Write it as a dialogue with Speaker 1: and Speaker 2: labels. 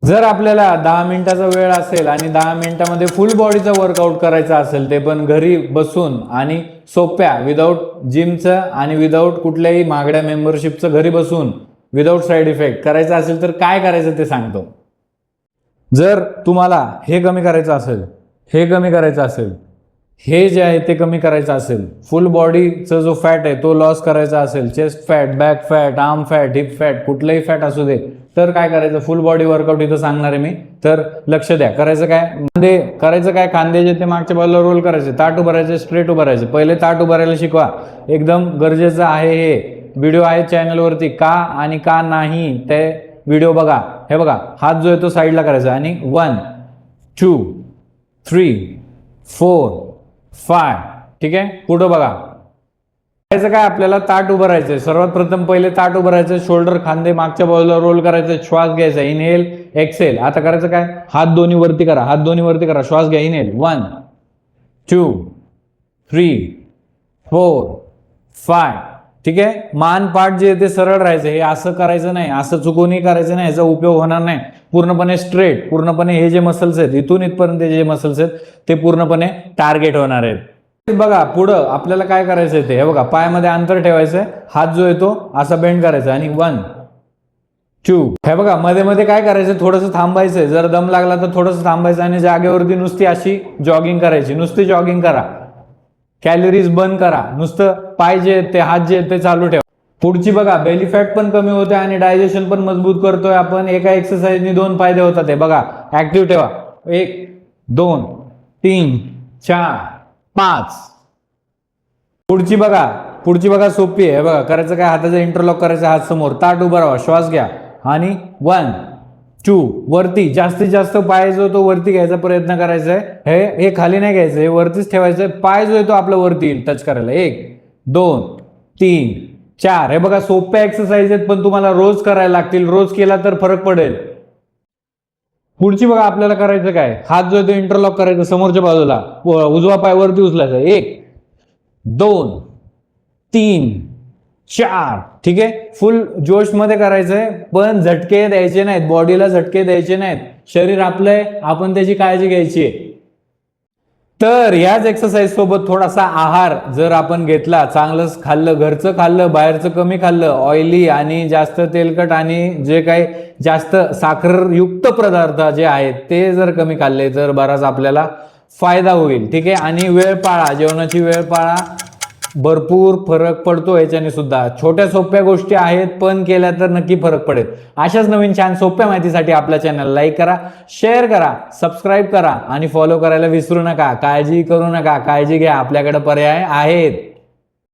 Speaker 1: जर आपल्याला 10 मिनिटाचा वेळ असेल आणि 10 मिनिटामध्ये फुल बॉडीचा वर्कआउट करायचा असेल, ते पण घरी बसून आणि सोप्या, विदाऊट जिमचं आणि विदाऊट कुठल्याही महागड्या मेंबरशिपचं, घरी बसून विदाऊट साईड इफेक्ट करायचं असेल तर काय करायचं ते सांगतो. जर तुम्हाला हे कमी करायचं असेल, हे कमी करायचं असेल, हे जे आहे ते कमी करायचं असेल, फुल बॉडीचा जो फॅट आहे तो लॉस करायचा असेल, chest fat, back fat, arm fat, heap fat, कुठलंही फॅट असू दे, तर काय करायचं, फुल बॉडी वर्कआउट इथं सांगणार आहे मी. तर लक्ष द्या. करायचं काय, खांदे जे ते मागच्या बाजूला रोल करायचे, ताट उभं राहायचे, स्ट्रेट उभं राहायचे. पहिले ताट उभं राहायला शिकवा, एकदम गरजेचं आहे. हे व्हिडिओ आहे चॅनलवरती, का आणि का नाही ते व्हिडिओ बघा. हे बघा, हात जो आहे तो साईडला करायचा आणि 1 2 3 4 5, ठीक आहे. पुढं बघा. करायचं काय, आपल्याला ताट उभं राहायचंय. सर्वात प्रथम पहिले ताट उभं राहायचं, शोल्डर खांदे मागच्या बाजूला रोल करायचे, श्वास घ्यायचा, इनहेल एक्सेल. आता करायचं काय, हात दोन्ही वरती करा, हात दोन्ही वरती करा, श्वास घ्या, इनहेल 1 2 3 4 5, ठीक आहे. मान पाठ जे ते सरळ राहायचं, हे असं करायचं नाही, असं चुकूनही करायचं नाही, याचा उपयोग होणार नाही. पूर्णपणे स्ट्रेट, पूर्णपणे हे जे मसल्स आहेत इथून इथपर्यंत जे मसल्स आहेत ते पूर्णपणे टार्गेट होणार आहेत. बघा पुढं आपल्याला काय करायचंय ते, हे बघा, पायामध्ये अंतर ठेवायचंय, हात जो आहे तो असा बेंड करायचा आणि 1 2, हे बघा, मध्ये मध्ये काय करायचं, थोडंसं थांबायचंय. जर दम लागला तर थोडंसं थांबायचं आणि जागेवरती नुसती अशी जॉगिंग करायची. नुसती जॉगिंग करा, कॅलरीज बर्न करा, नुसतं पाय जे ते, हात जे ते चालू ठेवा. पुढची बघा, बेली फॅट पण कमी होते आणि डायजेशन पण मजबूत करतोय आपण. एका एक्सरसाइजनी 2 फायदे होतात. हे बघा, ऍक्टिव्ह ठेवा. 1 2 3 4 5. पुढची बघा सोपी आहे. हे बघा, करायचं काय, हाताचा इंटरलॉक करायचा, हात समोर, ताट उभं राहा, श्वास घ्या आणि 1 2, वरती जास्तीत जास्त पाय जो तो वरती घ्यायचा प्रयत्न करायचा आहे. हे खाली नाही घ्यायचं, हे वरतीच ठेवायचं. पाय जो आहे तो आपला वरती येईल टच करायला. 1 2 3 4. हे बघा, सोप्या एक्सरसाइज आहेत पण तुम्हाला रोज करायला लागतील. रोज केला तर फरक पडेल. पुढची बघा, आपल्याला करायचं काय, हात जो आहे तो इंटरलॉक करायचा समोरच्या बाजूला, उजवा पाय वरती उचलायचा. 1 2 3 4, ठीक आहे. फुल जोश मध्ये करायचंय पण झटके द्यायचे नाहीत, बॉडीला झटके द्यायचे नाहीत. शरीर आपलंय, आपण त्याची काळजी घ्यायची आहे. तर याच एक्सरसाइज सोबत थोडासा आहार जर आपण घेतला, चांगलं खाल्लं, घरचं खाल्लं, बाहेरचं कमी खाल्लं, ऑइली आणि जास्त तेलकट आणि जे काही जास्त साखरयुक्त पदार्थ जे आहेत ते जर कमी खाल्ले तर बराच आपल्याला फायदा होईल, ठीक आहे. आणि वेळ पाळा, जेवणाची वेळ पाळा, भरपूर फरक पडतो याच्याने सुद्धा. छोट्या सोप्या गोष्टी आहेत पण केल्या तर नक्की फरक पडेल. अशाच नवीन छान सोप्या माहितीसाठी आपल्या चॅनल लाईक करा, शेअर करा, सबस्क्राईब करा आणि फॉलो करायला विसरू नका. काळजी करू नका, काळजी घ्या, आपल्याकडे पर्याय आहेत.